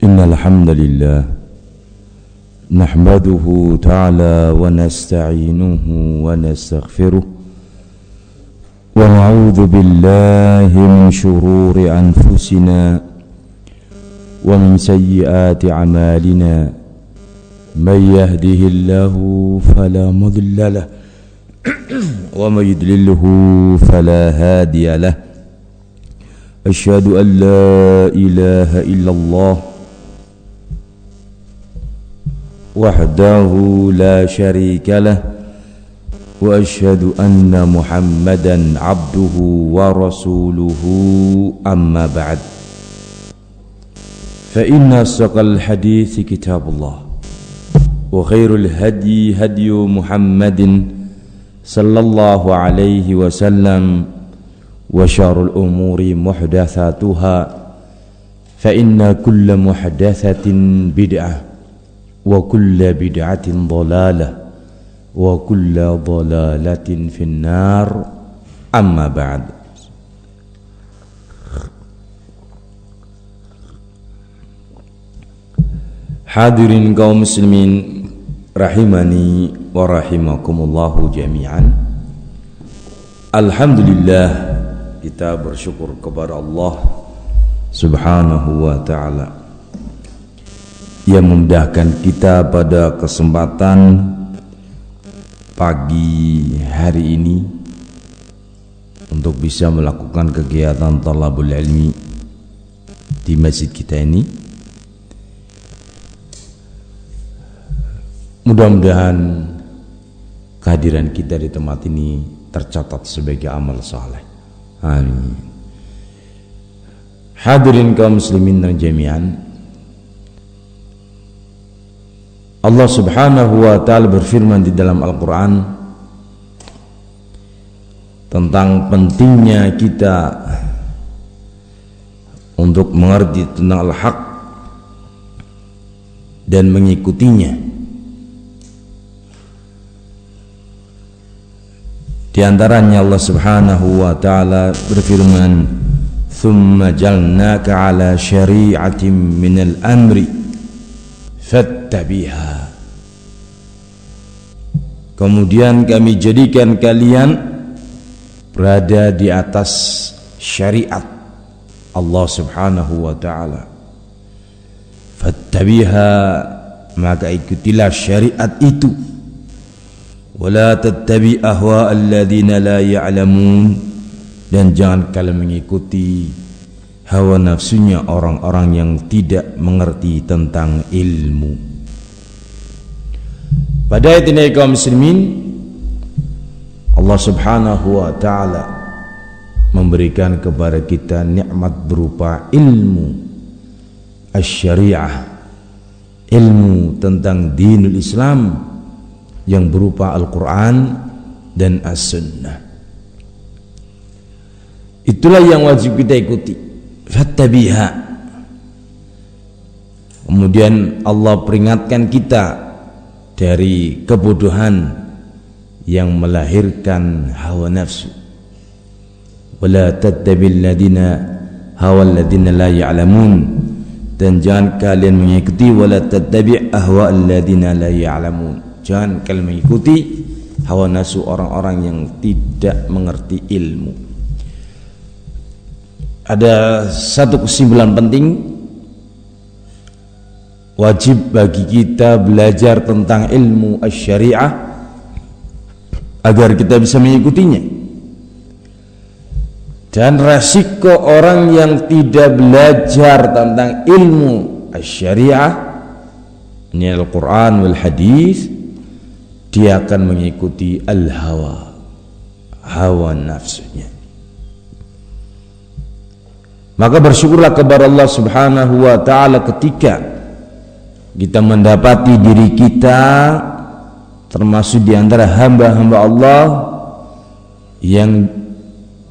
إن الحمد لله نحمده تعالى ونستعينه ونستغفره ونعوذ بالله من شرور أنفسنا ومن سيئات أعمالنا من يهده الله فلا مضل له ومن يضلله فلا هادي له أشهد أن لا إله إلا الله وحده لا شريك له وأشهد أن محمدا عبده ورسوله أما بعد فإن أصدق الحديث كتاب الله وخير الهدي هدي محمد صلى الله عليه وسلم وشر الأمور محدثاتها فإن كل محدثة بدعة وكل بدعة ضلالة وكل ضلالة في النار أما بعد. Hadirin kaum muslimin rahimani wa rahimakumullahu jami'an. Alhamdulillah, kita bersyukur kepada Allah Subhanahu wa ta'ala yang memudahkan kita pada kesempatan pagi hari ini untuk bisa melakukan kegiatan talabul ilmi di masjid kita ini. Mudah-mudahan kehadiran kita di tempat ini tercatat sebagai amal saleh. Amin. Hadirin kaum muslimin dan jami'an, Allah Subhanahu wa ta'ala berfirman di dalam Al-Quran tentang pentingnya kita untuk mengerti tentang al-haq dan mengikutinya. Di antaranya Allah Subhanahu wa ta'ala berfirman, "Tsumma ja'alnaka 'ala syari'atin minal amri fattabi'ha." Kemudian kami jadikan kalian berada di atas syariat Allah Subhanahu wa ta'ala. Fattabi'ha, maka ikutilah syariat itu. Wala tattabi' ahwa'al ladzina la ya'lamun, dan jangan kalian mengikuti hawa nafsunya orang-orang yang tidak mengerti tentang ilmu. Pada ayat ini kaum muslimin, Allah Subhanahu wa ta'ala memberikan kepada kita nikmat berupa ilmu asy-syariah, ilmu tentang dinul Islam yang berupa Al-Quran dan As-Sunnah. Itulah yang wajib kita ikuti. Fattabiha. Kemudian Allah peringatkan kita dari kebodohan yang melahirkan hawa nafsu. Wala tattabil ladina hawal ladina la ya'lamun, dan jangan kalian mengikuti wala tattabi' ahwa'al ladina la ya'lamun, jangan kalian mengikuti hawa nafsu orang-orang yang tidak mengerti ilmu. Ada satu kesimpulan penting, wajib bagi kita belajar tentang ilmu asy-syariah agar kita bisa mengikutinya. Dan resiko orang yang tidak belajar tentang ilmu asy-syariah, ini Al-Quran wal Hadis, dia akan mengikuti al-hawa, hawa nafsunya. Maka bersyukurlah kepada Allah Subhanahu wa ta'ala ketika kita mendapati diri kita termasuk di antara hamba-hamba Allah yang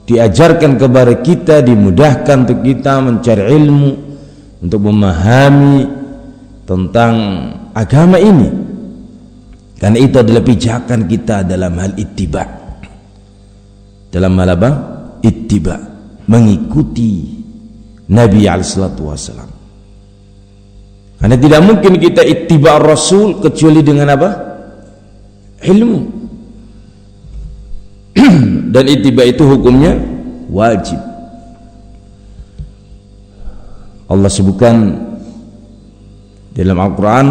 diajarkan kepada kita, dimudahkan untuk kita mencari ilmu, untuk memahami tentang agama ini. Karena itu adalah pijakan kita dalam hal ittiba. Dalam hal apa? Ittiba, mengikuti Nabi alaihissalatu wassalam. Karena tidak mungkin kita ittiba' Rasul kecuali dengan apa? Ilmu. Dan ittiba' itu hukumnya wajib. Allah sebutkan dalam Al-Quran,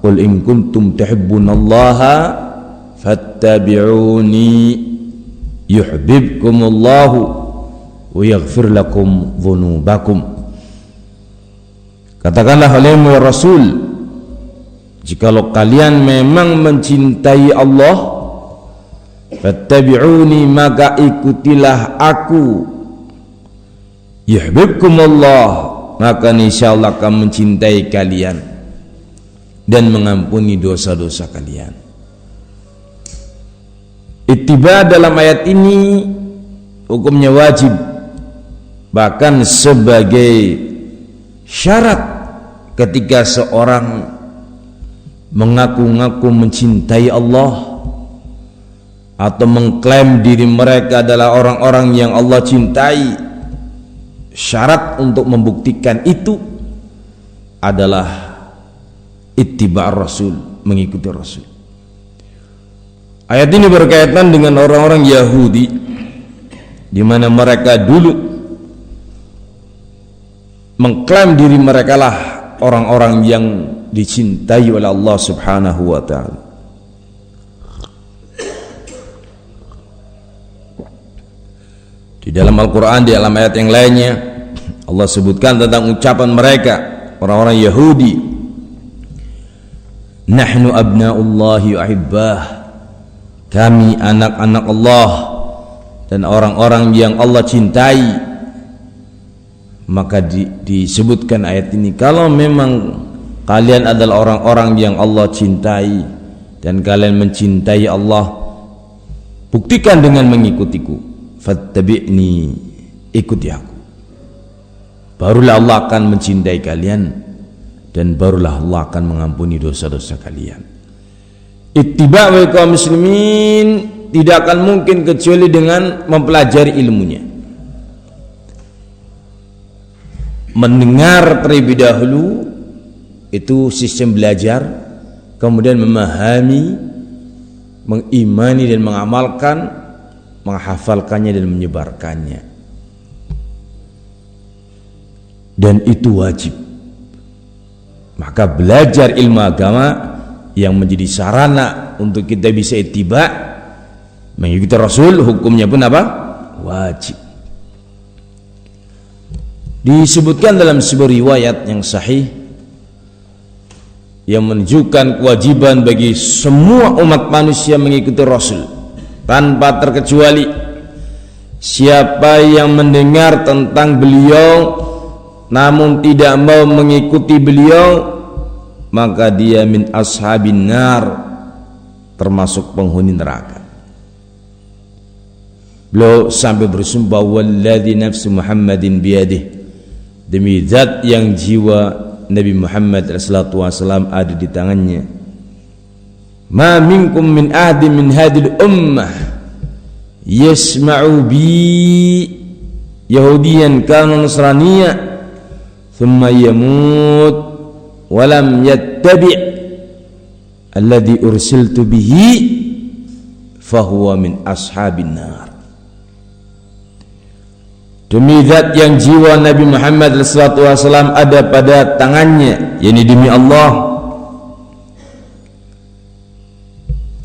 qul in kuntum tuhibbunallaha fattabi'uni yuhibbukumullahu wa yaghfir lakum dhunubakum. Katakanlah olehmu ya Rasul, jikalau kalian memang mencintai Allah, fattabi'uni, maka ikutilah aku, yuhibbukumullah, maka insyaallah akan mencintai kalian dan mengampuni dosa-dosa kalian. Ittiba dalam ayat ini hukumnya wajib, bahkan sebagai syarat ketika seorang mengaku-ngaku mencintai Allah atau mengklaim diri mereka adalah orang-orang yang Allah cintai. Syarat untuk membuktikan itu adalah ittiba' Rasul, mengikuti Rasul. Ayat ini berkaitan dengan orang-orang Yahudi, di mana mereka dulu mengklaim diri mereka lah orang-orang yang dicintai oleh Allah Subhanahu wa ta'ala. Di dalam Al-Quran, di dalam ayat yang lainnya, Allah sebutkan tentang ucapan mereka, orang-orang Yahudi, nahnu abna'ullahi wa ahibbah, kami anak-anak Allah dan orang-orang yang Allah cintai. Maka disebutkan ayat ini, kalau memang kalian adalah orang-orang yang Allah cintai dan kalian mencintai Allah, buktikan dengan mengikutiku. Fattabi'ni, ikuti aku, barulah Allah akan mencintai kalian dan barulah Allah akan mengampuni dosa-dosa kalian. Ittiba' wa kaum muslimin tidak akan mungkin kecuali dengan mempelajari ilmunya, mendengar terlebih dahulu, itu sistem belajar, kemudian memahami, mengimani dan mengamalkan, menghafalkannya dan menyebarkannya, dan itu wajib. Maka belajar ilmu agama yang menjadi sarana untuk kita bisa ittiba' mengikuti Rasul, hukumnya pun apa? Wajib. Disebutkan dalam sebuah riwayat yang sahih yang menunjukkan kewajiban bagi semua umat manusia mengikuti Rasul tanpa terkecuali. Siapa yang mendengar tentang beliau namun tidak mau mengikuti beliau, maka dia min ashabin nar, termasuk penghuni neraka. Beliau sampai bersumpah, walladzi nafsu Muhammadin biyadih, demi zat yang jiwa Nabi Muhammad SAW ada di tangannya, ma minkum min ahdi min hadil ummah yasma'u bi yahudiyan kana nasraniya thumma yamut walam yattabi' alladhi ursiltu bihi fahuwa min ashabin nar. Demi zat yang jiwa Nabi Muhammad SAW ada pada tangannya, yakni demi Allah,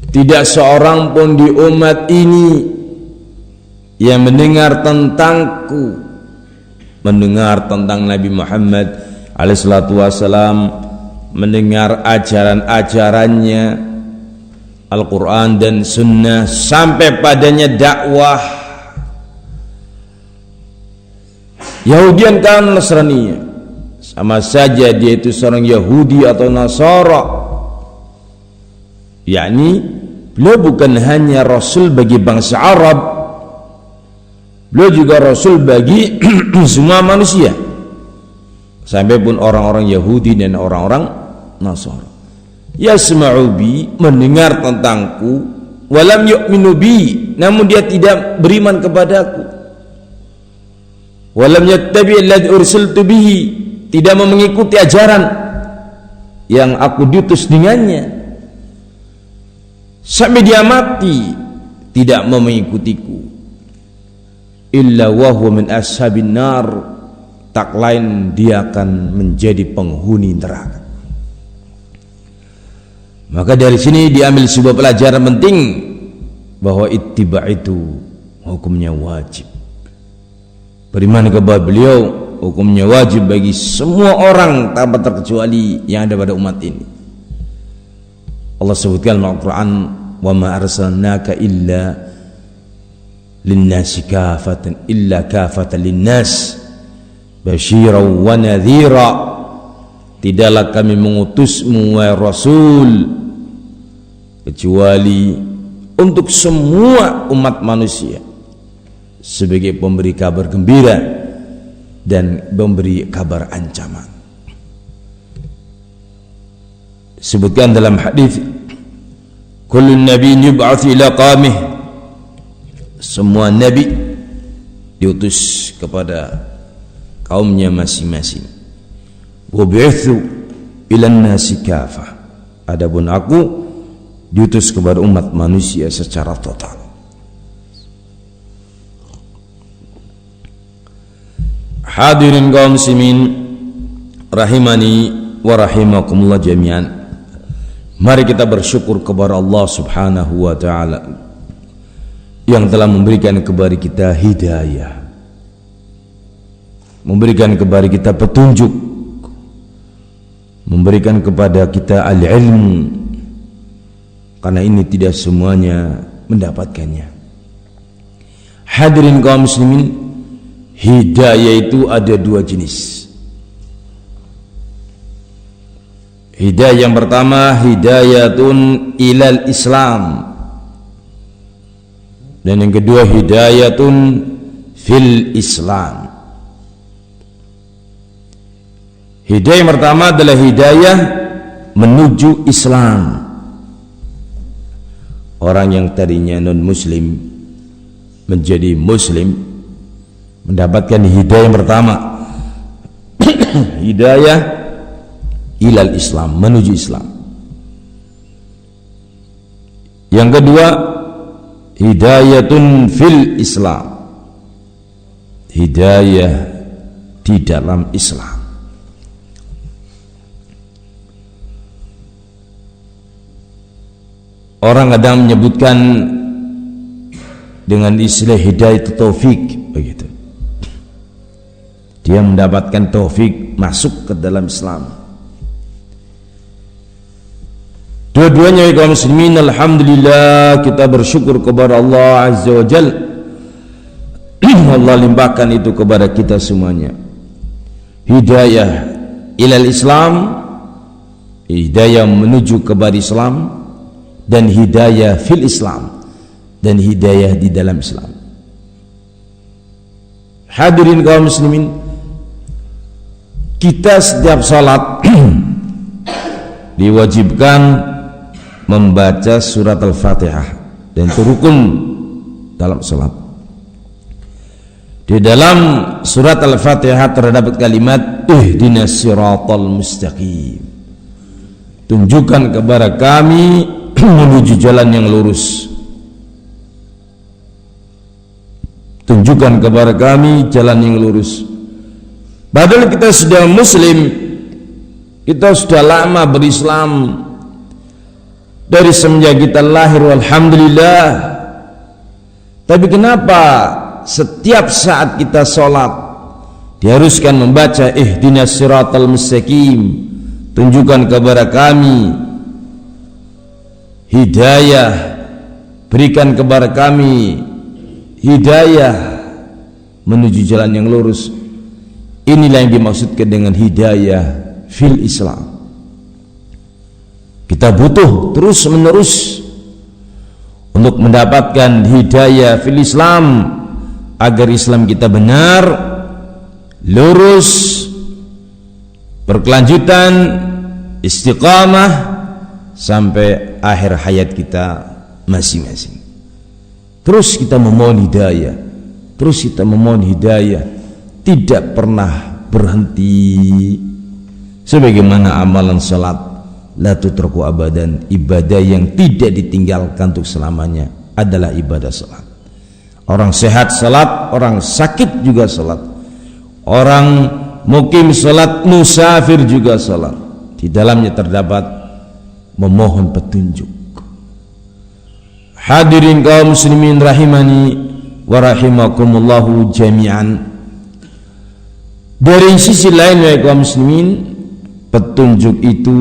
tidak seorang pun di umat ini yang mendengar tentangku, mendengar tentang Nabi Muhammad SAW, mendengar ajaran-ajarannya Al-Quran dan Sunnah, sampai padanya dakwah Yahudian kan Nasraniya, sama saja dia itu seorang Yahudi atau Nasara, yakni beliau bukan hanya Rasul bagi bangsa Arab, beliau juga Rasul bagi semua manusia, sampai pun orang-orang Yahudi dan orang-orang Nasara. Yasma'u bi, mendengar tentangku, walam yu'minu bi, namun dia tidak beriman kepadaku, walam yattabi' alladhi ursiltu bihi, tidak mengikuti ajaran yang aku diutus dengannya, sampai dia mati tidak mau mengikutiku, illa wa huwa min ashabin nar, tak lain dia akan menjadi penghuni neraka. Maka dari sini diambil sebuah pelajaran penting bahwa ittiba itu hukumnya wajib. Beriman kepada beliau hukumnya wajib bagi semua orang tanpa terkecuali yang ada pada umat ini. Allah sebutkan dalam Al-Quran, wa ma arsalnaka illa linnasi kafatan illa kafatan linnas basyiran wa nadhira. Tidaklah kami mengutusmu wahai Rasul kecuali untuk semua umat manusia sebagai pemberi kabar gembira dan memberi kabar ancaman. Sebutkan dalam hadis, kullu nabiyyin yub'ats ila qaumih, semua nabi diutus kepada kaumnya masing-masing. Wa bi'itsu ila an-nasi kafah, adapun aku diutus kepada umat manusia secara total. Hadirin kaum muslimin rahimani wa rahimakumullah jami'an. Mari kita bersyukur kepada Allah Subhanahu wa taala yang telah memberikan kepada kita hidayah, memberikan kepada kita petunjuk, memberikan kepada kita al-ilm, karena ini tidak semuanya mendapatkannya. Hadirin kaum muslimin, hidayah itu ada dua jenis. Hidayah yang pertama, hidayatun ilal Islam, dan yang kedua hidayatun fil Islam. Hidayah yang pertama adalah hidayah menuju Islam. Orang yang tadinya non muslim menjadi muslim, mendapatkan hidayah yang pertama, hidayah ilal Islam, menuju Islam. Yang kedua, hidayatun fil Islam, hidayah di dalam Islam. Orang kadang menyebutkan dengan istilah hidayah taufik, begitu. Dia mendapatkan taufik masuk ke dalam Islam. Dua-duanya kaum muslimin, alhamdulillah kita bersyukur kepada Allah Azza wa Jal. Allah limpahkan itu kepada kita semuanya. Hidayah ilal Islam, hidayah menuju kepada Islam, dan hidayah fil Islam, dan hidayah di dalam Islam. Hadirin kaum muslimin, kita setiap salat diwajibkan membaca surat Al-Fatihah, dan itu rukun dalam salat. Di dalam surat Al-Fatihah terdapat kalimat ihdinas siratal mustaqim, tunjukkan kepada kami menuju jalan yang lurus, tunjukkan kepada kami jalan yang lurus. Padahal kita sudah muslim, kita sudah lama berislam, dari semenjak kita lahir, alhamdulillah. Tapi kenapa setiap saat kita sholat diharuskan membaca ihdinas siratal mustaqim, tunjukkan kepada kami hidayah, berikan kepada kami hidayah menuju jalan yang lurus. Inilah yang dimaksudkan dengan hidayah fil Islam. Kita butuh terus menerus untuk mendapatkan hidayah fil Islam, agar Islam kita benar, lurus, berkelanjutan, istiqamah sampai akhir hayat kita masing-masing. Terus kita memohon hidayah, terus kita memohon hidayah, tidak pernah berhenti. Sebagaimana amalan salat la tutraku abadan. Ibadah yang tidak ditinggalkan untuk selamanya adalah ibadah salat. Orang sehat salat, orang sakit juga salat, orang mukim salat, musafir juga salat. Di dalamnya terdapat memohon petunjuk. Hadirin kaum muslimin rahimani wa rahimakumullahu jami'an. Dari sisi lain ya kaum muslimin, petunjuk itu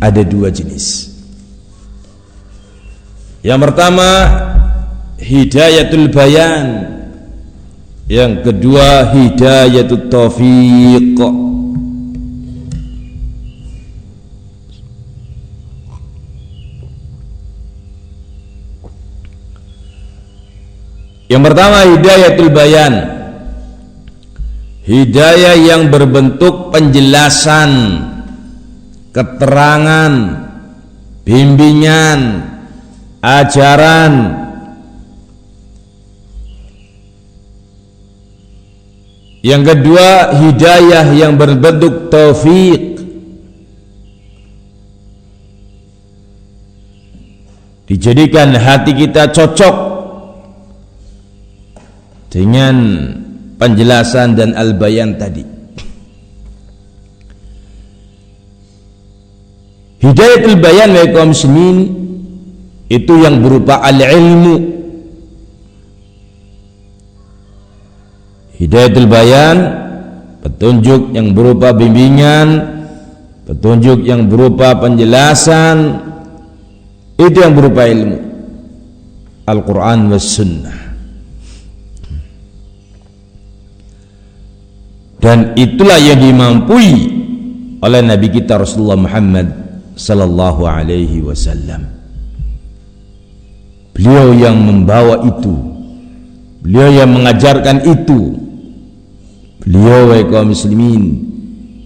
ada dua jenis. Yang pertama hidayatul bayan, yang kedua hidayatul taufiq. Yang pertama hidayatul bayan, hidayah yang berbentuk penjelasan, keterangan, bimbingan, ajaran. Yang kedua hidayah yang berbentuk taufik, dijadikan hati kita cocok dengan penjelasan dan al-bayan tadi. Hidayatul bayan wa kaum muslimin itu yang berupa al-ilmu. Hidayatul bayan, petunjuk yang berupa bimbingan, petunjuk yang berupa penjelasan, itu yang berupa ilmu, Al-Quran was sunnah. Dan itulah yang dimampui oleh Nabi kita Rasulullah Muhammad sallallahu alaihi wasallam. Beliau yang membawa itu, beliau yang mengajarkan itu, beliau kaum muslimin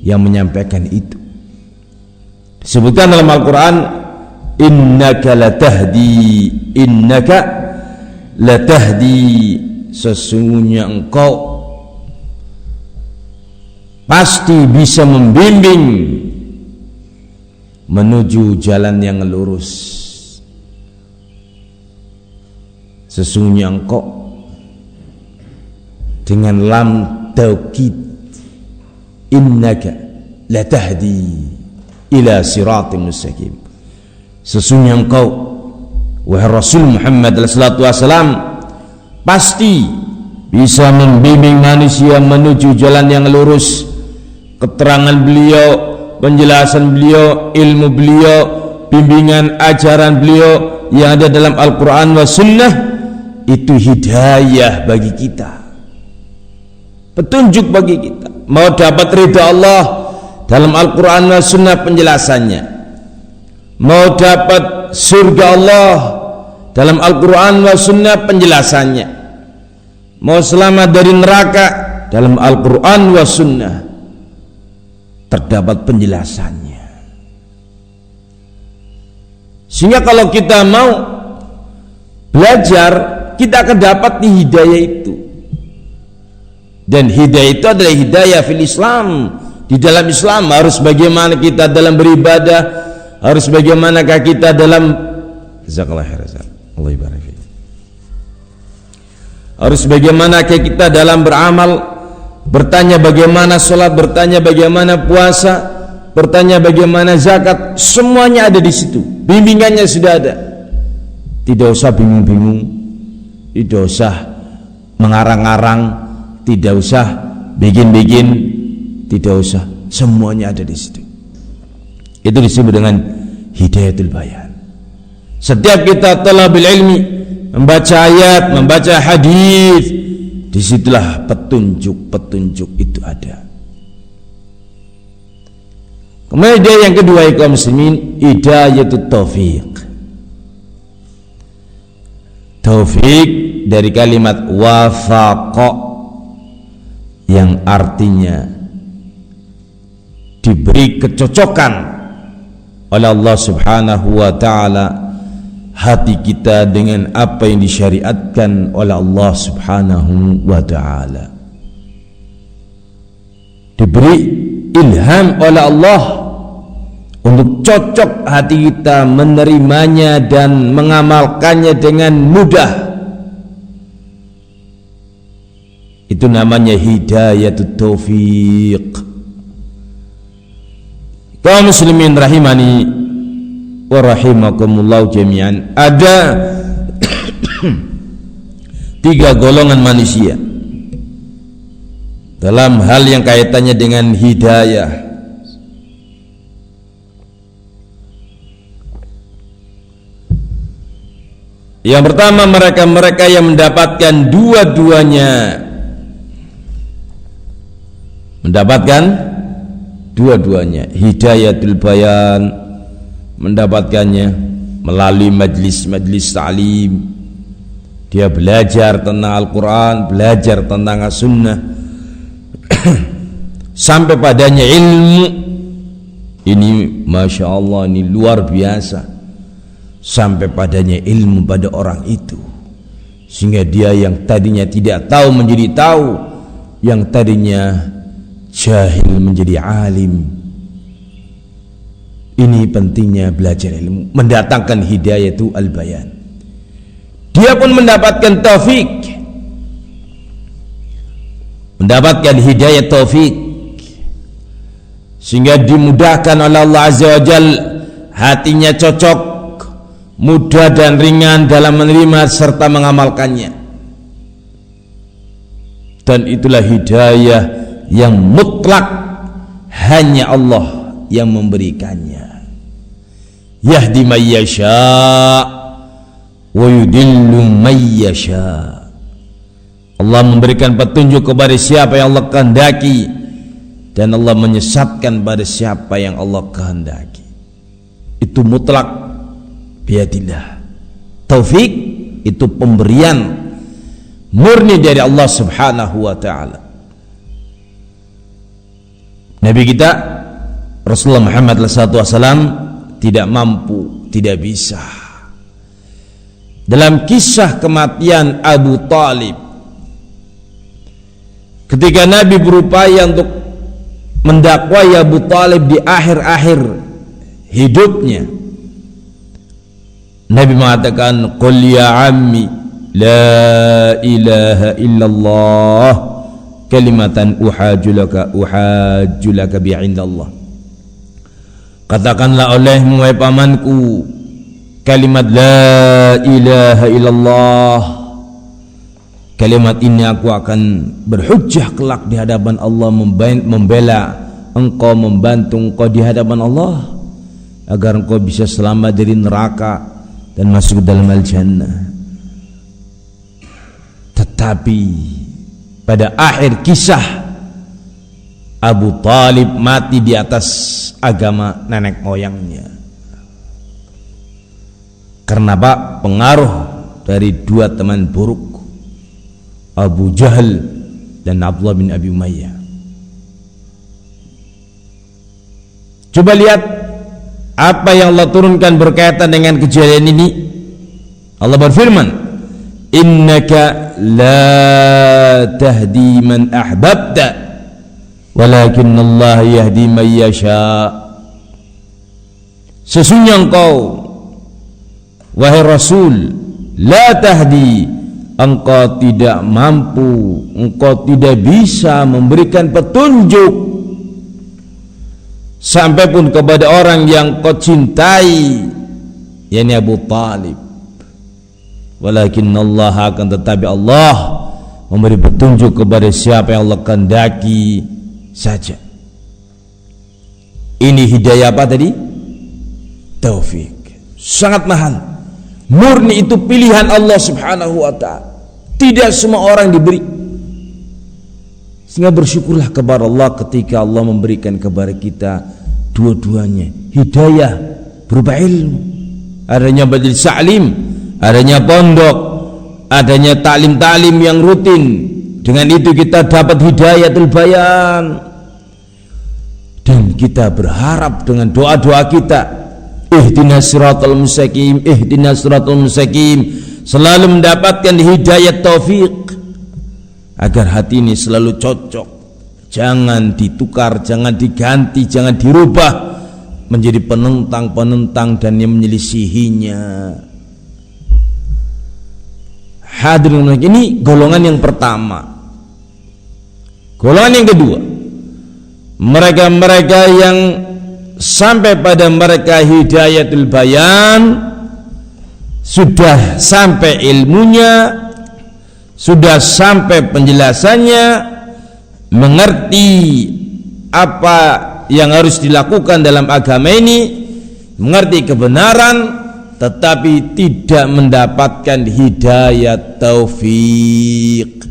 yang menyampaikan itu. Disebutkan dalam Al-Quran, innaka latahdi, sesungguhnya engkau pasti bisa membimbing menuju jalan yang lurus. Sesungguhnya engkau, dengan lam taukid, innaka latahdi ila siratim mustaqim. Sesungguhnya engkau, wahai Rasul Muhammad sallallahu alaihi wasallam, pasti bisa membimbing manusia menuju jalan yang lurus. Keterangan beliau, penjelasan beliau, ilmu beliau, bimbingan ajaran beliau yang ada dalam Al-Quran wa Sunnah, itu hidayah bagi kita, petunjuk bagi kita. Mau dapat ridha Allah, dalam Al-Quran wa Sunnah penjelasannya. Mau dapat surga Allah, dalam Al-Quran wa Sunnah penjelasannya. Mau selamat dari neraka, dalam Al-Quran wa Sunnah terdapat penjelasannya. Sehingga kalau kita mau belajar, kita akan dapat di hidayah itu. Dan hidayah itu adalah hidayah fil Islam. Di dalam Islam harus bagaimana kita dalam beribadah, harus bagaimanakah kita dalam Allah ibarik, harus bagaimanakah kita dalam beramal. Bertanya bagaimana sholat, bertanya bagaimana puasa, bertanya bagaimana zakat, semuanya ada di situ. Bimbingannya sudah ada. Tidak usah bingung-bingung, tidak usah mengarang-arang, tidak usah bikin-bikin, tidak usah. Semuanya ada di situ. Itu disebut dengan hidayatul bayan. Setiap kita talabul ilmi, membaca ayat, membaca hadis, disitulah petunjuk-petunjuk itu ada. Kemudian yang kedua kaum muslimin, hidayatut taufiq. Taufik dari kalimat wafaqa, yang artinya diberi kecocokan oleh Allah Subhanahu wa ta'ala hati kita dengan apa yang disyariatkan oleh Allah Subhanahu wa ta'ala. Diberi ilham oleh Allah untuk cocok hati kita menerimanya dan mengamalkannya dengan mudah. Itu namanya hidayatut taufiq. Kaum muslimin rahimani wa rahimakumullah jami'an. Ada 3 golongan manusia dalam hal yang kaitannya dengan hidayah. Yang pertama, mereka yang mendapatkan dua-duanya, hidayatul bayan, mendapatkannya melalui majlis-majlis ta'lim. Dia belajar tentang Al-Quran, belajar tentang As-Sunnah sampai padanya ilmu. Ini Masya Allah, ini luar biasa. Sampai padanya ilmu pada orang itu, sehingga dia yang tadinya tidak tahu menjadi tahu, yang tadinya jahil menjadi alim. Ini pentingnya belajar ilmu, mendatangkan hidayah itu al-bayan. Dia pun mendapatkan taufik, mendapatkan hidayah taufik, sehingga dimudahkan oleh Allah Azza wa Jal, hatinya cocok, mudah dan ringan dalam menerima serta mengamalkannya. Dan itulah hidayah yang mutlak, hanya Allah yang memberikannya. Yahdi man yasha' wa yudillu man yasha'. Allah memberikan petunjuk kepada siapa yang Allah kehendaki, dan Allah menyesatkan pada siapa yang Allah kehendaki. Itu mutlak biadillah. Taufik itu pemberian murni dari Allah Subhanahu wa ta'ala. Nabi kita Rasulullah Muhammad SAW tidak mampu, tidak bisa. Dalam kisah kematian Abu Talib, ketika Nabi berupaya untuk mendakwai Abu Talib di akhir-akhir hidupnya, Nabi mengatakan, "Qul ya ammi la ilaha illallah kalimatan uhajulaka bi'indallah." Katakanlah olehmu, wahai pamanku, kalimat la ilaha illallah. Kalimat ini aku akan berhujjah kelak di hadapan Allah, membela engkau, membantu engkau di hadapan Allah, agar engkau bisa selamat dari neraka dan masuk ke dalam al-jannah. Tetapi pada akhir kisah, Abu Talib mati di atas agama nenek moyangnya. Karena apa? Pengaruh dari 2 teman buruk, Abu Jahal dan Abdullah bin Abi Umayyah. Coba lihat apa yang Allah turunkan berkaitan dengan kejadian ini. Allah berfirman, "Innaka la tahdi man ahbabta, walakin Allah yahdi man yasha." Sesungguhnya engkau, wahai Rasul, la tahdi, engkau tidak mampu, engkau tidak bisa memberikan petunjuk sampai pun kepada orang yang kau cintai, yakni Abu Talib. Walakin Allah, akan tetapi Allah memberi petunjuk kepada siapa yang Allah kehendaki saja. Ini hidayah apa tadi? Taufik. Sangat mahal, murni, itu pilihan Allah Subhanahu wa ta'ala. Tidak semua orang diberi. Sehingga bersyukurlah kepada Allah ketika Allah memberikan kepada kita dua-duanya. Hidayah berupa ilmu, adanya majlis ta'lim, adanya pondok, adanya taklim-taklim yang rutin. Dengan itu kita dapat hidayatul bayan. Dan kita berharap dengan doa-doa kita, ihdinas siratal mustaqim, ihdinas siratal mustaqim, selalu mendapatkan hidayah taufik, agar hati ini selalu cocok, jangan ditukar, jangan diganti, jangan dirubah menjadi penentang-penentang dan yang menyelisihinya. Hadirin, ini golongan yang pertama. Golongan yang kedua, mereka-mereka yang sampai pada mereka hidayatul bayan, sudah sampai ilmunya, sudah sampai penjelasannya, mengerti apa yang harus dilakukan dalam agama ini, mengerti kebenaran, tetapi tidak mendapatkan hidayat taufik.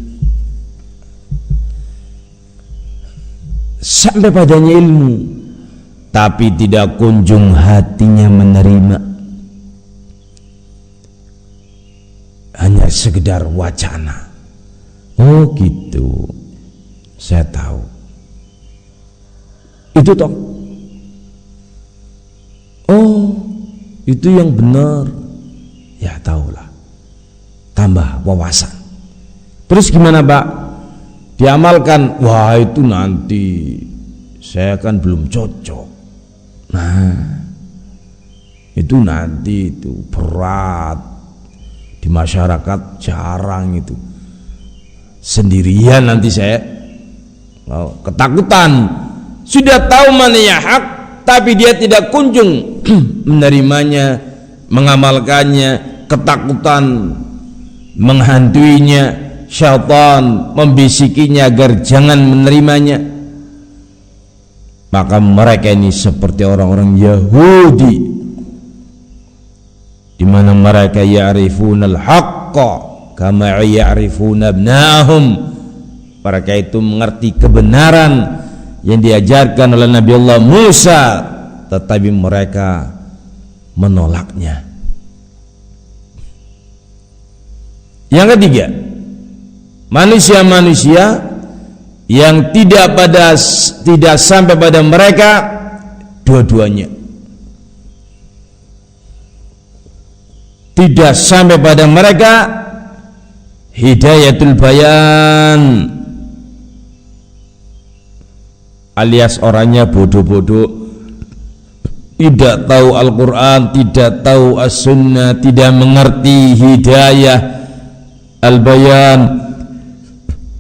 Sampai padanya ilmu, tapi tidak kunjung hatinya menerima, hanya sekedar wacana. Oh gitu, saya tahu itu toh. Oh itu yang benar, ya tahulah, tambah wawasan. Terus gimana Pak? Diamalkan, wah itu nanti saya kan belum cocok. Nah itu nanti itu berat, di masyarakat jarang itu, sendirian nanti saya ketakutan. Sudah tahu mana yang hak, tapi dia tidak kunjung menerimanya, mengamalkannya. Ketakutan menghantuinya, syaitan membisikinya agar jangan menerimanya. Maka mereka ini seperti orang-orang Yahudi, di mana mereka ya'rifunal haqqa kama ya'rifuna abna'ahum. Mereka itu mengerti kebenaran yang diajarkan oleh Nabi Allah Musa, tetapi mereka menolaknya. Yang ketiga, manusia-manusia yang tidak sampai pada mereka dua-duanya. Tidak sampai pada mereka hidayatul bayan, alias orangnya bodoh-bodoh, tidak tahu Al-Quran, tidak tahu As-Sunnah, tidak mengerti hidayah al-bayan,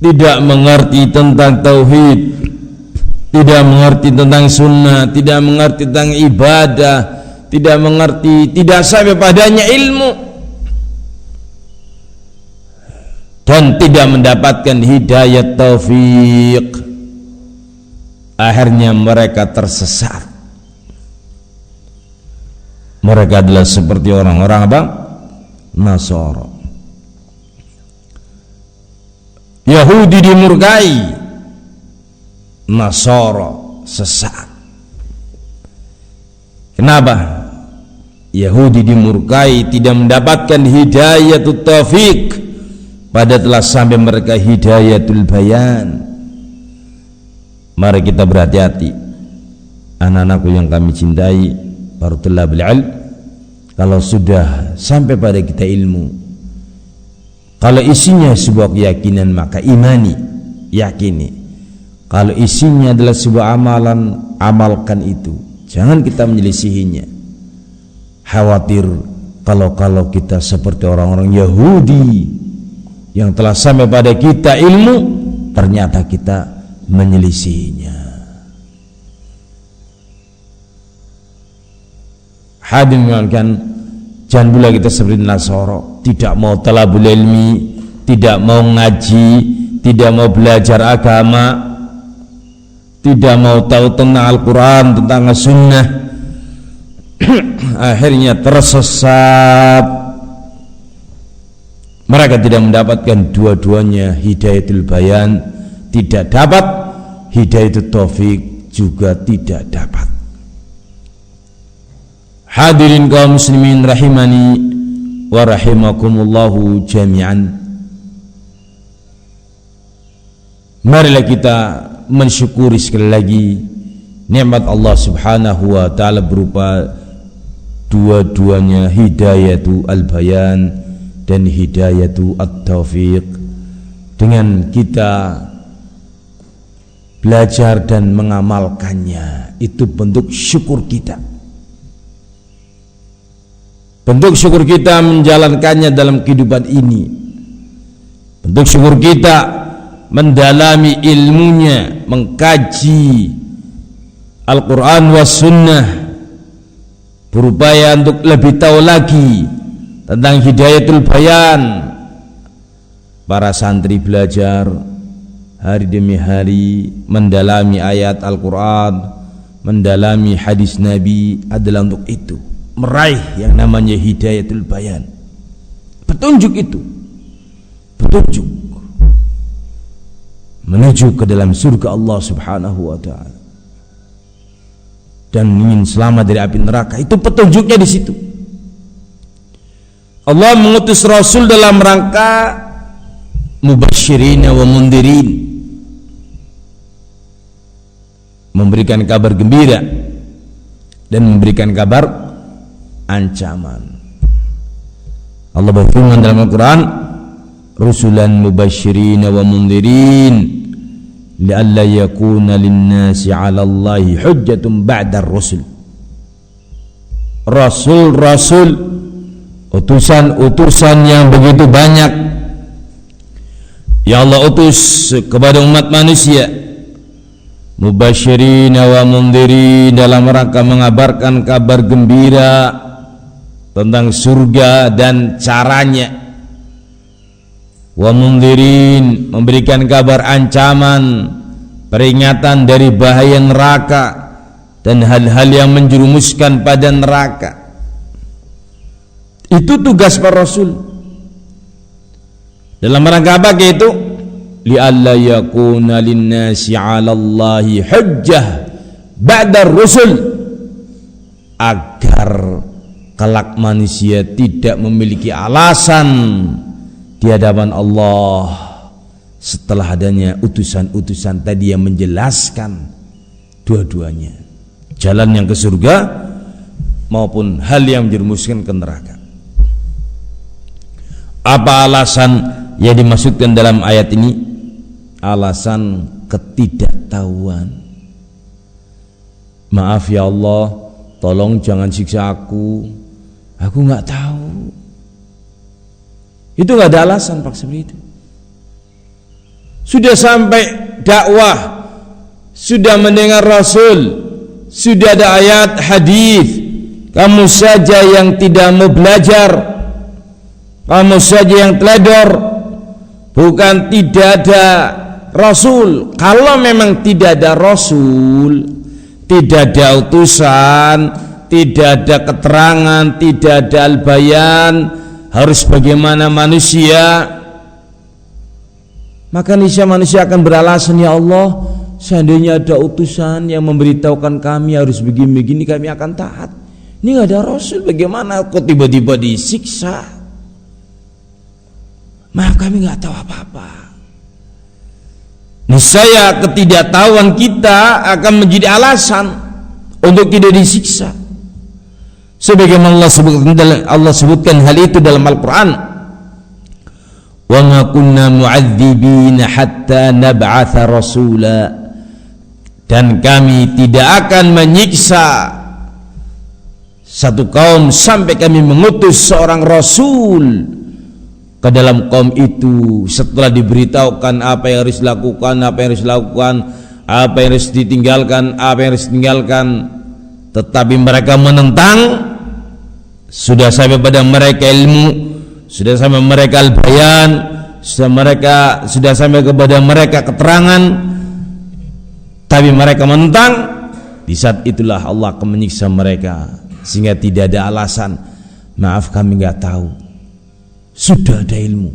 tidak mengerti tentang tauhid, tidak mengerti tentang sunnah, tidak mengerti tentang ibadah, tidak mengerti, tidak sampai padanya ilmu, dan tidak mendapatkan hidayat taufik. Akhirnya mereka tersesat. Mereka adalah seperti orang-orang apa? Nasara. Yahudi dimurkai, Nasara sesat. Kenapa? Yahudi dimurkai, tidak mendapatkan hidayatul taufik, padahal telah sampai mereka hidayatul bayan. Mari kita berhati-hati, anak-anakku yang kami cintai, para thalabul ilm. Kalau sudah sampai pada kita ilmu, kalau isinya sebuah keyakinan, maka imani, yakini. Kalau isinya adalah sebuah amalan, amalkan itu. Jangan kita menyelisihinya. Khawatir kalau kita seperti orang-orang Yahudi yang telah sampai pada kita ilmu, ternyata kita menyelisihinya. Hadirin kan, jangan pula kita seperti Nasara, tidak mau talabul ilmi, tidak mau ngaji, tidak mau belajar agama, tidak mau tahu tentang Al-Quran, tentang As-Sunnah. Akhirnya tersesat. Mereka tidak mendapatkan dua-duanya, hidayatul bayan tidak dapat, hidayatul taufik juga tidak dapat. Hadirin kaum muslimin rahimani wa rahimakumullahu jami'an. Marilah kita mensyukuri sekali lagi nikmat Allah subhanahu wa ta'ala berupa dua-duanya, hidayatu al-bayan dan hidayatu at-taufiq. Dengan kita belajar dan mengamalkannya, itu bentuk syukur kita. Bentuk syukur kita menjalankannya dalam kehidupan ini. Bentuk syukur kita mendalami ilmunya, mengkaji Al-Quran was sunnah, berupaya untuk lebih tahu lagi tentang hidayatul bayan. Para santri belajar hari demi hari mendalami ayat Al-Quran, mendalami hadis Nabi adalah untuk itu, meraih yang namanya hidayatul bayan. Petunjuk itu, petunjuk menuju ke dalam surga Allah Subhanahu wa ta'ala dan ingin selamat dari api neraka, itu petunjuknya di situ. Allah mengutus Rasul dalam rangka mubasysyirin wa mundirin, memberikan kabar gembira dan memberikan kabar ancaman. Allah berfirman dalam Al-Quran, rusulan mubasysyirin wa mundirin li'alla yakuna linnasi 'ala Allahi hujjatun ba'da ar-rusul. Rasul-rasul, utusan-utusan yang begitu banyak ya Allah utus kepada umat manusia, mubasysyirin wa mundirin, dalam rangka mengabarkan kabar gembira tentang surga dan caranya, wa mundirin, memberikan kabar ancaman, peringatan dari bahaya neraka dan hal-hal yang menjerumuskan pada neraka. Itu tugas para rasul. Dalam rangka apa itu? Li'alla yakuna linnasi 'ala Allahi hujjah ba'da ar-rusul, agar kelak manusia tidak memiliki alasan di hadapan Allah setelah adanya utusan-utusan tadi yang menjelaskan dua-duanya, jalan yang ke surga maupun hal yang menjerumuskan ke neraka. Apa alasan yang dimaksudkan dalam ayat ini? Alasan ketidaktahuan. Maaf ya Allah, tolong jangan siksa aku nggak tahu. Itu nggak ada alasan Pak seperti itu. Sudah sampai dakwah, sudah mendengar Rasul, sudah ada ayat hadis, kamu saja yang tidak mau belajar, kamu saja yang teledor. Bukan tidak ada Rasul. Kalau memang tidak ada Rasul, tidak ada utusan, tidak ada keterangan, tidak ada al-bayan, harus bagaimana manusia, maka niscaya manusia akan beralasan, ya Allah, seandainya ada utusan yang memberitahukan kami harus begini-begini, kami akan taat. Ini nggak ada Rasul, bagaimana kok tiba-tiba disiksa? Maaf, kami nggak tahu apa-apa. Niscaya ketidaktahuan kita akan menjadi alasan untuk tidak disiksa. Sebagaimana Allah sebutkan hal itu dalam Al-Quran, wa ma kunna mu'adzibina hatta nab'atha rasula, dan kami tidak akan menyiksa satu kaum sampai kami mengutus seorang rasul ke dalam kaum itu setelah diberitahukan apa yang harus dilakukan, apa yang harus dilakukan, apa yang harus ditinggalkan, apa yang harus ditinggalkan, tetapi mereka menentang. Sudah sampai pada mereka ilmu, sudah sampai mereka al-bayan, sudah sampai kepada mereka keterangan, tapi mereka menentang. Di saat itulah Allah akan menyiksa mereka, sehingga tidak ada alasan, maaf kami nggak tahu. Sudah ada ilmu,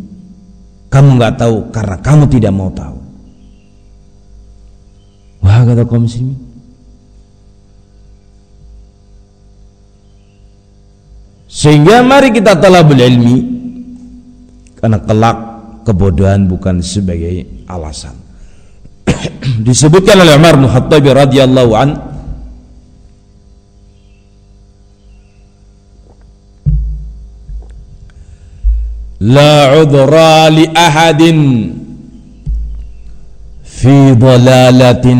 kamu nggak tahu karena kamu tidak mau tahu. Wah, kata kaum muslimin, sehingga mari kita talabul ilmi, karena kelak kebodohan bukan sebagai alasan. Disebutkan oleh Umar bin Khattab radhiyallahu an, la udhra li ahadin fi dhalalatin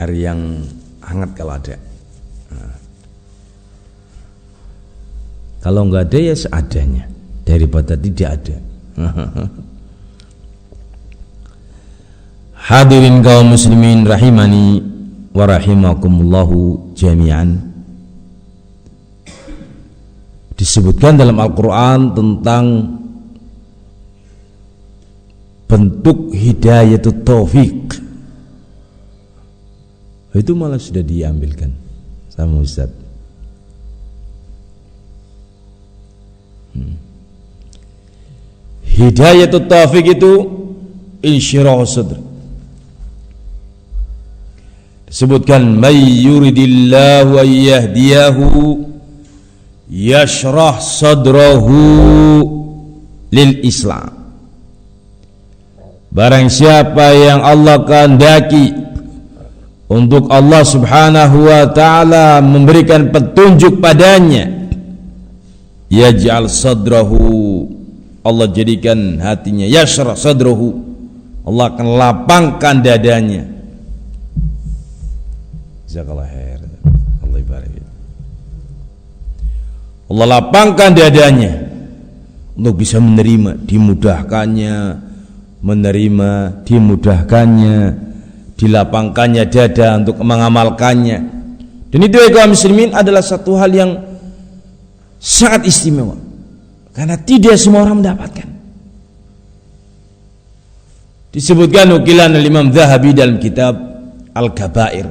air yang hangat kalau ada. Kalau enggak ada ya seadanya, daripada tidak ada. Hadirin kaum muslimin rahimani wa rahimakumullahu jami'an. Disebutkan dalam Al-Quran tentang bentuk hidayatut taufik. Itu malah sudah diambilkan sama Ustaz. Hidayatut taufik itu insyirah sadr. Disebutkan may yuridillahu an yahdiyahu yashrah sadrahu lil Islam. Barang siapa yang Allah kehendaki untuk Allah subhanahu wa ta'ala memberikan petunjuk padanya, yaj'al sadrahu, Allah jadikan hatinya, yashrah sadrahu, Allah akan lapangkan dadanya. Jazakallahu khair. Allah ibarik. Allah lapangkan dadanya untuk bisa menerima, dimudahkannya, menerima, dimudahkannya, dilapangkannya dada untuk mengamalkannya. Dan itu ya kaum muslimin adalah satu hal yang sangat istimewa, karena tidak semua orang mendapatkan. Disebutkan nukilan Imam Zahabi dalam kitab Al-Kabair,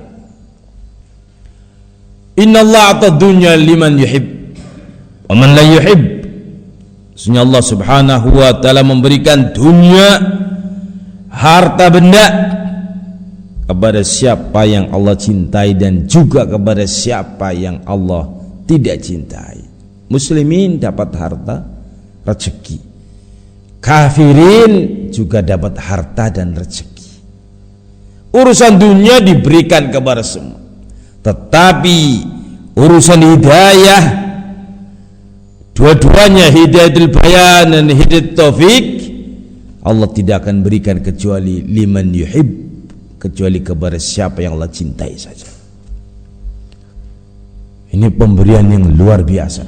inna Allah a'ta dunya liman yuhib wa man la yuhib. Sesungguhnya Allah subhanahu wa ta'ala memberikan dunia, harta benda, kepada siapa yang Allah cintai dan juga kepada siapa yang Allah tidak cintai. Muslimin dapat harta, rezeki. Kafirin juga dapat harta dan rezeki. Urusan dunia diberikan kepada semua. Tetapi urusan hidayah, dua-duanya, hidayatul bayan dan hidayatul taufik, Allah tidak akan berikan kecuali liman yuhib, kecuali kepada siapa yang Allah cintai saja. Ini pemberian yang luar biasa,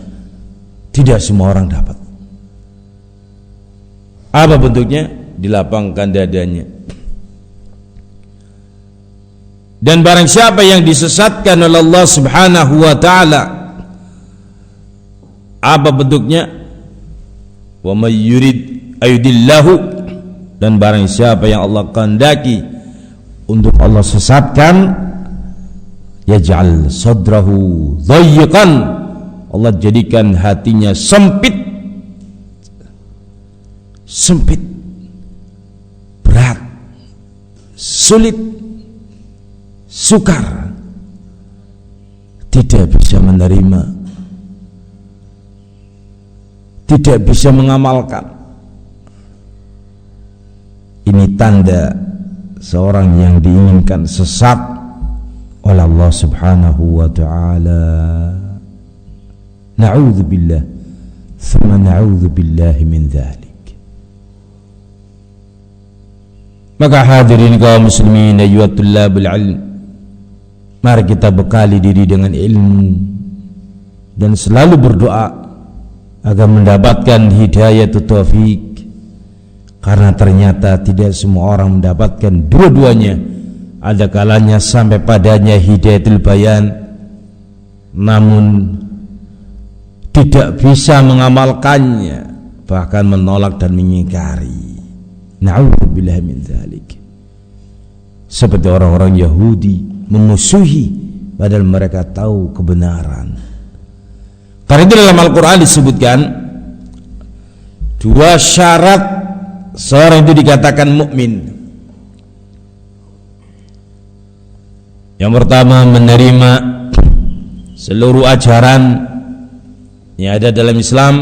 tidak semua orang dapat. Apa bentuknya? Dilapangkan dadanya. Dan barang siapa yang disesatkan oleh Allah subhanahu wa ta'ala, apa bentuknya? Wa may yurid ayudillahu, dan barang siapa yang Allah kehendaki untuk Allah sesatkan, yaj'al sadrahu dhayyiqan, Allah jadikan hatinya sempit, berat, sulit, sukar, tidak bisa menerima, tidak bisa mengamalkan. Ini tanda seorang yang diinginkan sesat oleh Allah subhanahu wa ta'ala. Na'udzubillah, thumma na'udzubillahi min dhalik. Maka hadirin kaum muslimin ayyuhat tullabul ilm, mari kita bekali diri dengan ilmu dan selalu berdoa agar mendapatkan hidayatut taufik, karena ternyata tidak semua orang mendapatkan dua-duanya. Ada kalanya sampai padanya hidayatul bayan, namun tidak bisa mengamalkannya, bahkan menolak dan mengingkari. Na'udzubillah min dzalik. Seperti orang-orang Yahudi memusuhi padahal mereka tahu kebenaran. Karena itu dalam Al-Quran disebutkan dua syarat seorang itu dikatakan mukmin. Yang pertama, menerima seluruh ajaran yang ada dalam Islam.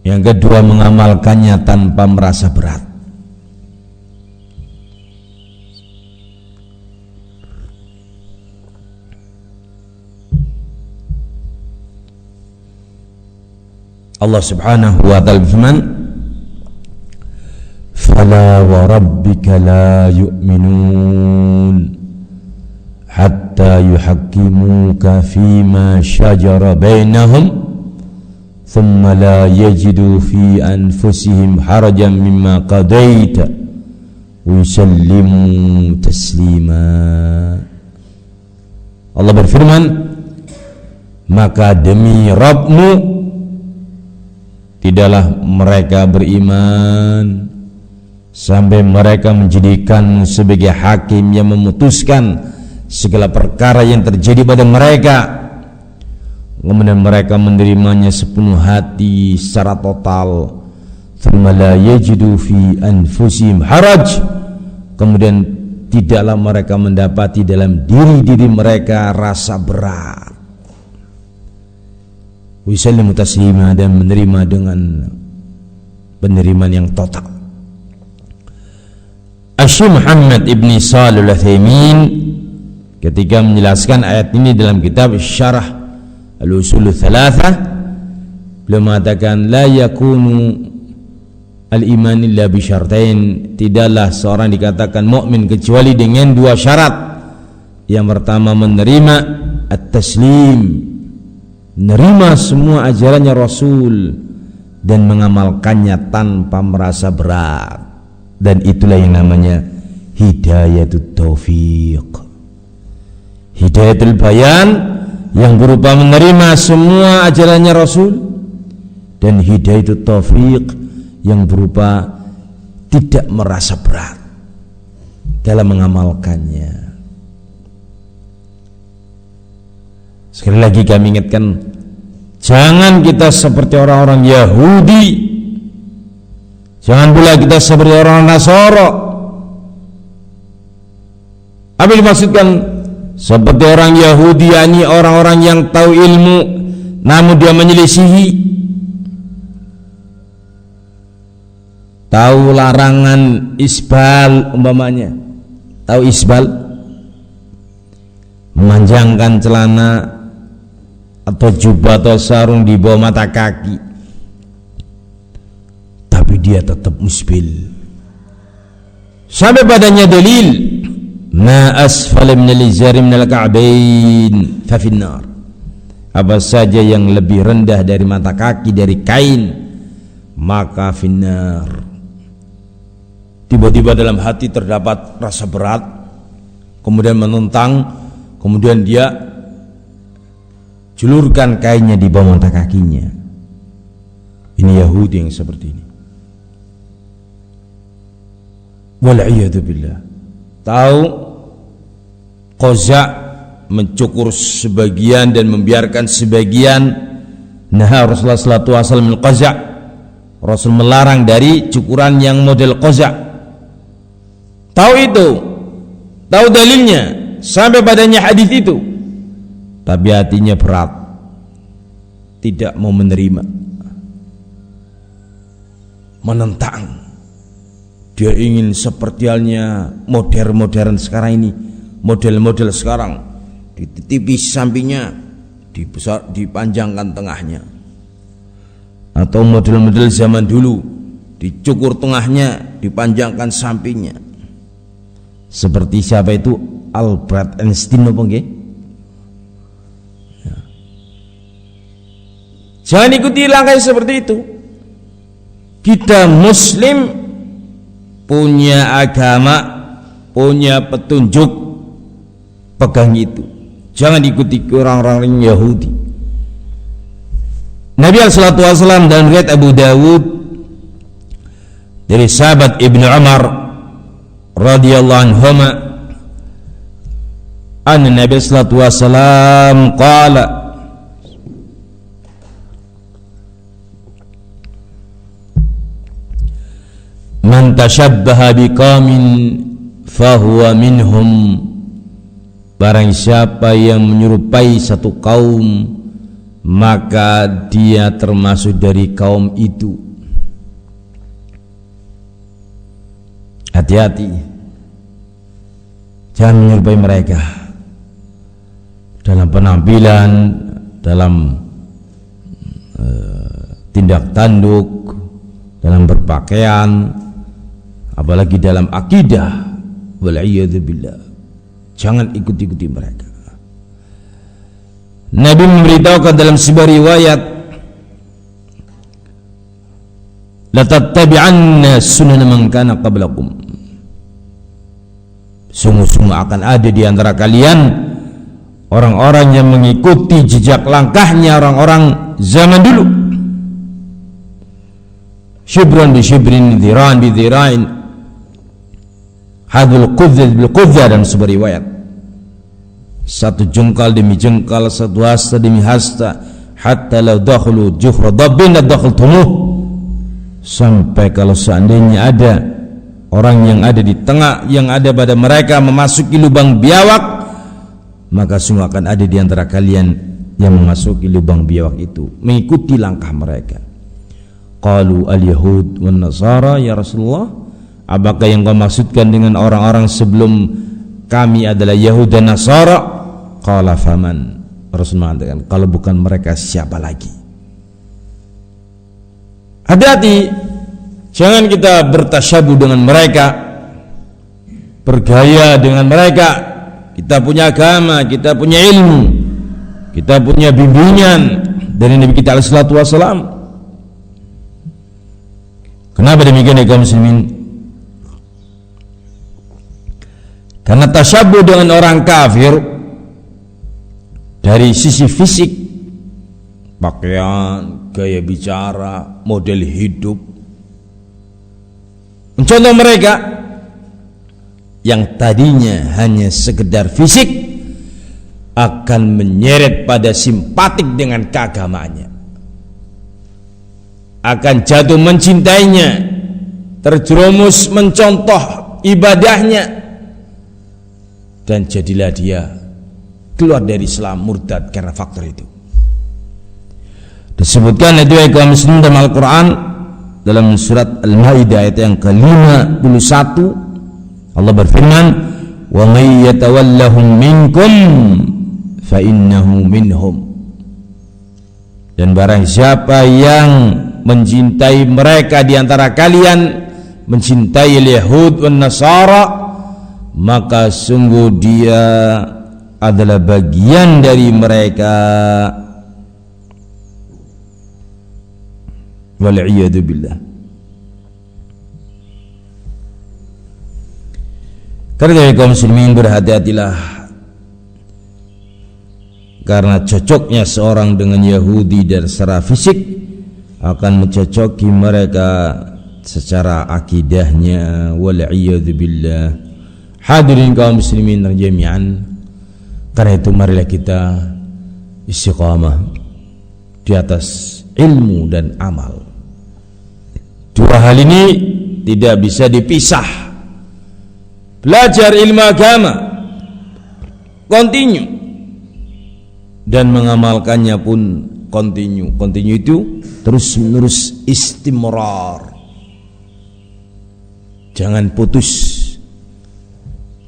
Yang kedua, mengamalkannya tanpa merasa berat. Allah subhanahu wa ta'ala berfirman, fala wa rabbika la yu'minun hatta yuhakkimuka fima shajara bainahum thumma la yajidu fi anfusihim harajan mimma qadaita wa yusallimu taslima. Allah berfirman, maka demi Rabbmu tidaklah mereka beriman sampai mereka menjadikan sebagai hakim yang memutuskan segala perkara yang terjadi pada mereka, kemudian mereka menerimanya sepenuh hati secara total. Thumma la yajidu fi anfusihim haraj, kemudian tidaklah mereka mendapati dalam diri-diri mereka rasa berat. Wisallimu taslima, dan menerima dengan penerimaan yang total. Asy-Syaikh Muhammad ibni Shalih Al-Utsaimin ketika menjelaskan ayat ini dalam kitab Syarah Al-Usul Tsalatsah, beliau mengatakan la yakunu al-iman illa bi syartain, tidaklah seorang dikatakan mukmin kecuali dengan dua syarat. Yang pertama menerima at-taslim, menerima semua ajarannya Rasul dan mengamalkannya tanpa merasa berat, dan itulah yang namanya hidayatut taufiq. Hidayatul bayan yang berupa menerima semua ajarannya Rasul, dan hidayatul taufiq yang berupa tidak merasa berat dalam mengamalkannya. Sekali lagi kami ingatkan, jangan kita seperti orang-orang Yahudi, jangan pula kita seperti orang Nasara. Apa yang dimaksudkan seperti orang Yahudi? yakni orang-orang yang tahu ilmu namun dia menyelisihi, tahu larangan isbal umpamanya, tahu isbal, memanjangkan celana atau jubah atau sarung di bawah mata kaki, tapi dia tetap musbil sampai padanya dalil ma asfala minal izari minal ka'bain fa finnar, apa saja yang lebih rendah dari mata kaki dari kain maka finnar. Tiba-tiba dalam hati terdapat rasa berat, kemudian menentang, kemudian dia julurkan kainnya di bawah mata kakinya. Ini Yahudi yang seperti ini. Wal'iyadu billah. Tahu qaza, mencukur sebagian dan membiarkan sebagian. Nah, Rasulullah sallallahu alaihi wasallam qaza, Rasul melarang dari cukuran yang model qaza. Tahu itu, tahu dalilnya, sampai padanya hadis itu, tapi hatinya berat, tidak mau menerima, menentang. Dia ingin seperti halnya modern sekarang ini, model-model sekarang, ditipis sampingnya, dipanjangkan tengahnya, atau model-model zaman dulu, dicukur tengahnya, dipanjangkan sampingnya. Seperti siapa itu? Albert Einstein apa nggih? Ya. Jangan ikuti langkah seperti itu. Kita muslim, punya agama, punya petunjuk, pegang itu. Jangan ikuti orang-orang Yahudi. Nabi sallallahu alaihi wasallam dan riwayat Abu Dawud dari sahabat Ibnu Umar radhiyallahu anhuma, anna Nabi sallallahu alaihi wasallam qala, man tashabbaha biqaumin fahuwa minhum, barang siapa yang menyerupai satu kaum maka dia termasuk dari kaum itu. Hati-hati, jangan menyerupai mereka dalam penampilan, dalam tindak tanduk, dalam berpakaian, apalagi dalam akidah. Wal'iyadu billah. Jangan ikuti mereka. Nabi memberitahukan dalam sebuah riwayat, la tattabi'anna sunan man kana qablakum. Sungguh-sungguh akan ada di antara kalian orang-orang yang mengikuti jejak langkahnya orang-orang zaman dulu. Shibran bi shibrin, dhira'an bi dhira'in, hadul qudhdh bil qudhdh, dan sebuah riwayat, satu jengkal demi jengkal, satu hasta demi hasta, hatta law dakhulu juhra dabbin ladakhaltumuh, sampai kalau seandainya ada orang yang ada di tengah, yang ada pada mereka memasuki lubang biawak, maka semua akan ada di antara kalian yang memasuki lubang biawak itu, mengikuti langkah mereka. Qalu al-yahud wan nasara ya Rasulullah, apakah yang kau maksudkan dengan orang-orang sebelum kami adalah Yahud dan Nasara? Qala faman, Rasul mengatakan, kalau bukan mereka siapa lagi? Hati-hati, jangan kita bertasyabuh dengan mereka, bergaya dengan mereka. Kita punya agama, kita punya ilmu, kita punya bimbingan dari Nabi kita alaihi salatu wasalam. Kenapa demikian ya kaum muslimin? Karena tasyabuh dengan orang kafir dari sisi fisik, pakaian, gaya bicara, model hidup, mencontoh mereka yang tadinya hanya sekedar fisik akan menyeret pada simpatik dengan keagamaannya, akan jatuh mencintainya, terjerumus mencontoh ibadahnya, dan jadilah dia keluar dari Islam, murtad karena faktor itu. Disebutkan itu ayat kaum muslimin dalam Al-Quran, dalam surat Al-Maidah ayat yang ke-51, Allah berfirman, wa may yatawallahum minkum fa innahu minhum, dan barang siapa yang mencintai mereka di antara kalian, mencintai Yahud dan Nasara, maka sungguh dia adalah bagian dari mereka. Wal'iyadu billah. Karena kaum muslimin, berhati-hatilah, karena cocoknya seorang dengan Yahudi dari secara fisik akan mencocoki mereka secara akidahnya. Wal'iyadu billah. Hadirin kaum muslimin jami'an, karena itu marilah kita istiqamah di atas ilmu dan amal. Dua hal ini tidak bisa dipisah. Belajar ilmu agama continue, dan mengamalkannya pun continue. Continue itu terus menerus, istimrar, jangan putus.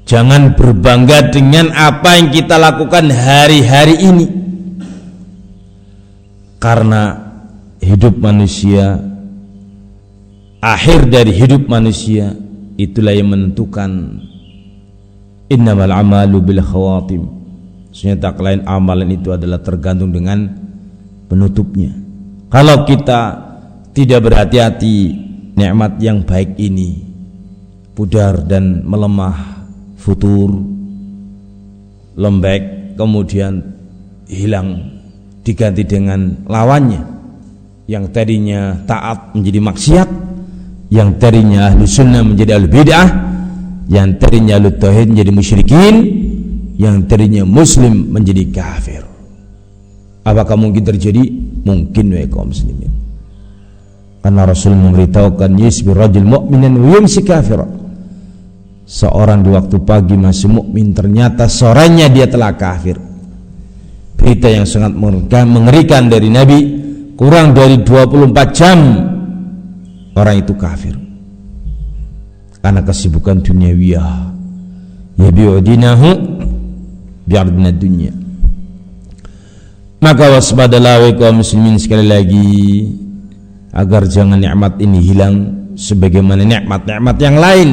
Jangan berbangga dengan apa yang kita lakukan hari-hari ini, karena hidup manusia, akhir dari hidup manusia itulah yang menentukan. Innamal amalu bil khawatim, sebenarnya tak lain amalan itu adalah tergantung dengan penutupnya. Kalau kita tidak berhati-hati, nikmat yang baik ini pudar dan melemah, futur, lembek, kemudian hilang, diganti dengan lawannya. Yang tadinya taat menjadi maksiat, yang tadinya ahlu sunnah menjadi ahlu bid'ah, yang tadinya ahlu tauhid menjadi musyrikin, yang tadinya muslim menjadi kafir. Apakah mungkin terjadi? Mungkin ya kaum muslimin. Karena Rasul memberitahukan, yusbir rajul mu'minan wa yumsi kafira. Seorang di waktu pagi masih mukmin, ternyata sorenya dia telah kafir. Berita yang sangat mengerikan dari Nabi, kurang dari 24 jam orang itu kafir karena kesibukan duniawiyah, yabi'u dinahu bi'ardina dunya. Maka waspadalah wahai kaum muslimin sekali lagi, agar jangan nikmat ini hilang sebagaimana nikmat-nikmat yang lain.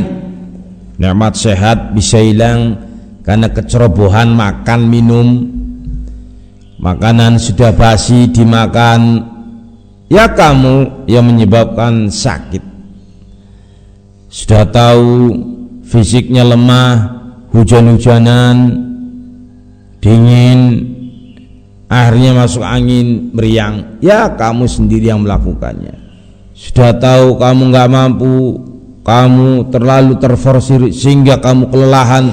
Nikmat sehat bisa hilang karena kecerobohan makan minum, makanan sudah basi dimakan, ya kamu yang menyebabkan sakit. Sudah tahu fisiknya lemah, hujan-hujanan, dingin, akhirnya masuk angin meriang, ya kamu sendiri yang melakukannya. Sudah tahu kamu nggak mampu, kamu terlalu terforsir sehingga kamu kelelahan,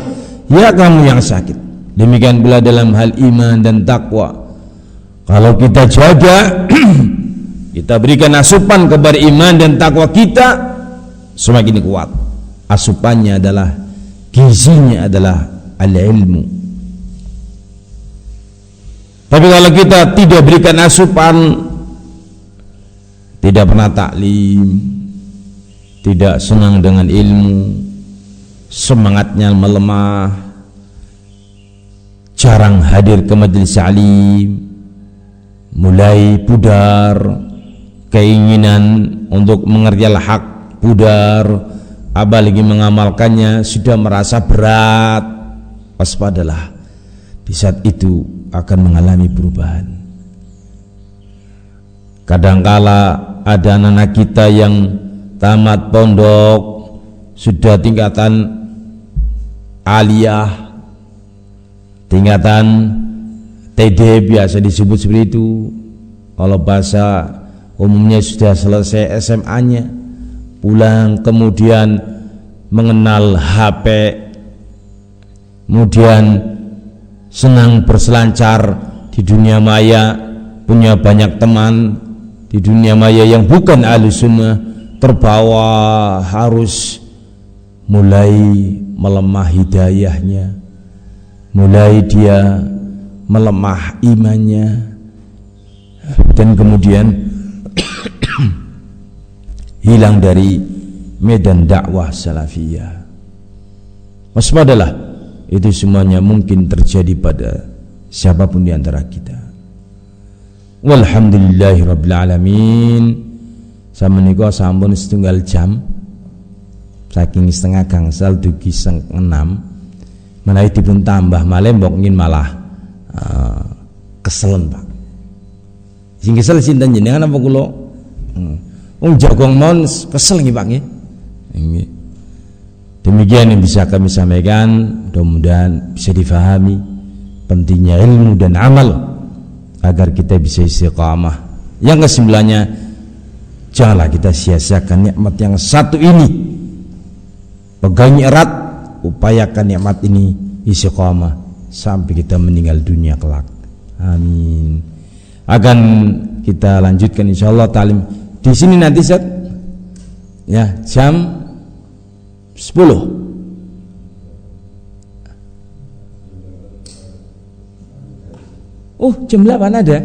ya kamu yang sakit. Demikian pula dalam hal iman dan takwa. Kalau kita jaga kita berikan asupan kepada iman dan takwa kita, semakin kuat. Asupannya adalah, gizinya adalah al-ilmu. Tapi kalau kita tidak berikan asupan, tidak pernah taklim, tidak senang dengan ilmu, semangatnya melemah, jarang hadir ke majelis alim, mulai pudar, keinginan untuk mengerti al-haq pudar, apalagi mengamalkannya sudah merasa berat. Waspadalah, di saat itu akan mengalami perubahan. Kadangkala ada anak-anak kita yang tamat pondok, sudah tingkatan aliyah, tingkatan TD biasa disebut seperti itu. Kalau bahasa umumnya sudah selesai SMA-nya, pulang kemudian mengenal HP, kemudian senang berselancar di dunia maya, punya banyak teman di dunia maya yang bukan ahli sunnah, terbawa harus mulai melemah hidayahnya, mulai dia melemah imannya, dan kemudian hilang dari medan dakwah salafiyah. Waspadalah, itu semuanya mungkin terjadi pada siapapun di antara kita. Walhamdulillahirabbil alamin. Samenika sampun setunggal jam saking setengah gangsal dugi 6 menawi dipun tambah malih mbok ngin malah keselen Pak. Sing kesel sinten jenengan apa kula? Wong jagong mon kesel nggih Pak nggih. Nggih. Demikian yang bisa kami sampaikan, mudah-mudahan bisa difahami pentingnya ilmu dan amal agar kita bisa istiqamah. Yang kesimpulannya, janganlah kita sia-siakan nikmat yang satu ini. Pegangi erat, upayakan nikmat ini istiqamah sampai kita meninggal dunia kelak. Amin. Akan kita lanjutkan insyaallah talim di sini nanti Ustaz. Ya, jam 10. Jam 8 ada.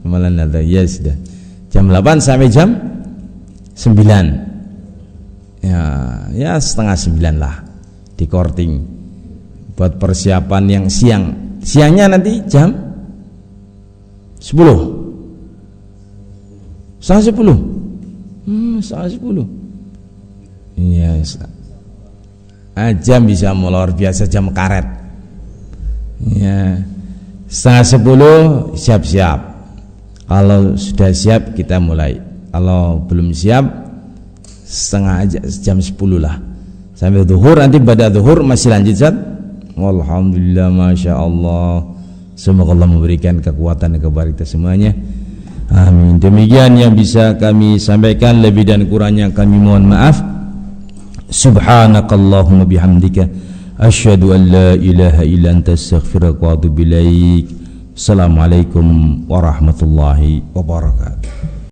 Malah ada. Ya sudah. Jam 8 sampai jam 9. Ya setengah 9 lah di Korting buat persiapan yang siang. Siangnya nanti jam 10. Setengah 10. Setengah 10. Iya, jam bisa molor biasa jam karet. Ya, setengah 10 siap-siap. Kalau sudah siap kita mulai. Kalau belum siap jam 10 lah. Sampai zuhur, nanti pada zuhur masih lanjut Zat. Alhamdulillah, masya Allah. Semoga Allah memberikan kekuatan kepada kita semuanya. Amin. Demikian yang bisa kami sampaikan, lebih dan kurangnya kami mohon maaf. Subhanakallahumma bihamdika asyhadu an la ilaha illa anta astaghfiruka wa atubu ilaik. Assalamualaikum warahmatullahi wabarakatuh.